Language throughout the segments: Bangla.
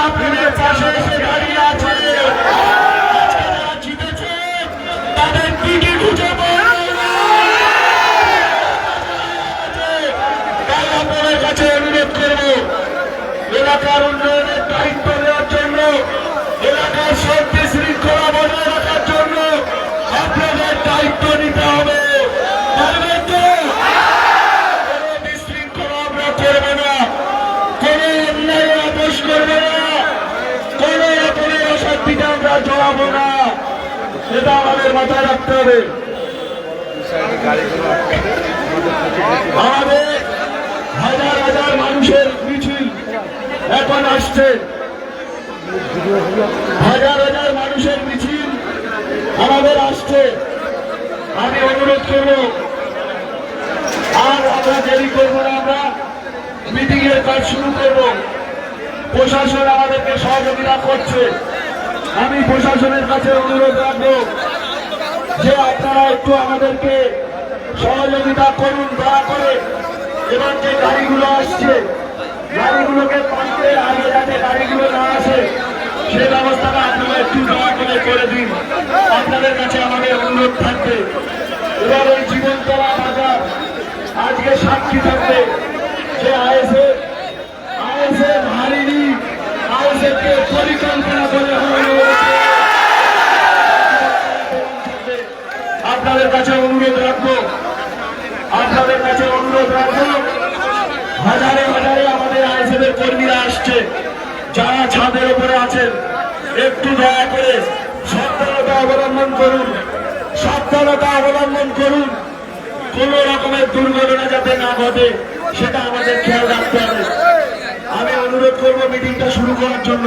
আপনাদের পাশে এসে দাঁড়িয়ে আছে। আজকে যারা জিতেছে তাদের টিকি খুঁজে আপনাদের কাছে অনুরোধ করব, এলাকার উন্নয়নের দায়িত্ব নেওয়ার জন্য, এলাকার শান্তি শৃঙ্খলা বজায় রাখার জন্য আপনাদের দায়িত্ব নিতে হবে। পারবেন তো? কোনো বিশৃঙ্খলা আমরা করবে না, কোনো অন্যায় আপোষ করবে না, কোনো রকমের অশান্তিতে আমরা জড়াবো না। এটা আমাদের মাথায় রাখতে হবে। আমাদের হাজার হাজার মানুষের মিছিল এখন আসছে, হাজার হাজার মানুষের মিছিল আমাদের আসছে। আমি অনুরোধ করব, আর আমরা দেরি করব না, আমরা মিটিং এর কাজ শুরু করব। প্রশাসন আমাদেরকে সহযোগিতা করছে। আমি প্রশাসনের কাছে অনুরোধ রাখবো যে আপনারা একটু আমাদেরকে সহযোগিতা করুন দয়া করে। এবার যে গাড়িগুলো আসছে, গাড়িগুলোকে পান্তের আগে যাতে গাড়িগুলো না আসে সে ব্যবস্থাটা আপনারা একটু দয়া করে দিন। আপনাদের কাছে আমাদের অনুরোধ থাকবে। এবার এই জীবনতলা বাজার আজকে সাক্ষী থাকবে যে আইএসএফ হারিনি, আইএসএফকে পরিকল্পনা করে আপনাদের কাছে অনুরোধ রাখবো, আপনাদের কাছে অনুরোধ রাখবো, হাজারে হাজারে আমাদের আইএসএফের কর্মীরা আসছে। যারা ছাদের উপরে আছেন একটু দয়া করে সাবধানতা অবলম্বন করুন, সাবধানতা অবলম্বন করুন। কোন রকমের দুর্ঘটনা যাতে না ঘটে সেটা আমাদের খেয়াল রাখতে হবে। আমি অনুরোধ করবো মিটিংটা শুরু করার জন্য।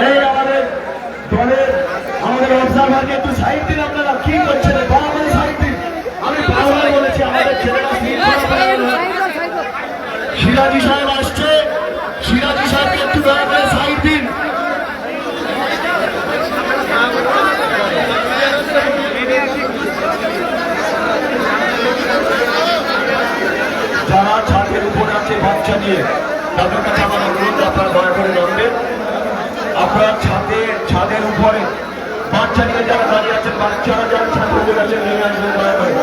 এই আমাদের দলের আমাদের অবজারভারকে একটু সাইড দিন। আপনারা কি করছেন? বারবার সাইড দিন। আমি বারবার বলেছি আমাদের ছেলেরা সিরাজি সাহেব আসছে, সিরাজি সাহেবকে একটু দয়া করে সাইড দিন। যারা ছাদের উপরে আছে বাচ্চা নিয়ে, তাদের কাছে আমার অনুরোধ আপনারা দয়া করে জানবেন। আপনারা ছাদের উপরে বাচ্চা নিয়ে যারা দাঁড়িয়ে আছেন, বাচ্চারা যারা ছাদের উপরে আছেন নিয়ে আসবেন দয়া করে।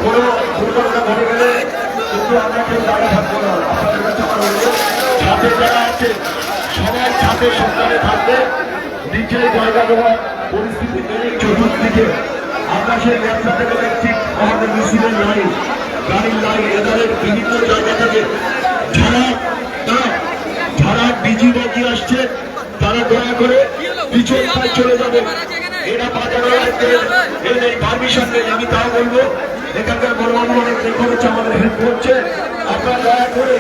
কোনো দুর্ঘটনা ঘটে গেলে কিন্তু আমরা কেউ দাঁড়িয়ে থাকবো না। আপনাদের কাছে আমার অনুরোধ, ছাদে যারা আছে সবাই ছাদে সন্ধানে থাকবে। নিচে জায়গা দেওয়ার পরিস্থিতি নেই। চতুর্দিকে আমরা সেই রাস্তা থেকে দেখছি আমাদের মিছিলের লাইন, গাড়ির লাইন, এদের বিভিন্ন জায়গা থেকে যারা ডিজি বাকি আসছে তারা দয়া করে পিছন পায়ে চলে যাবে। এরা বাজারের এদের পারমিশন নেই। আমি তাও বলবো এখানকার বড় বাবু অনেক করেছে, আমাদের হেল্প করছে। আপনারা দয়া করে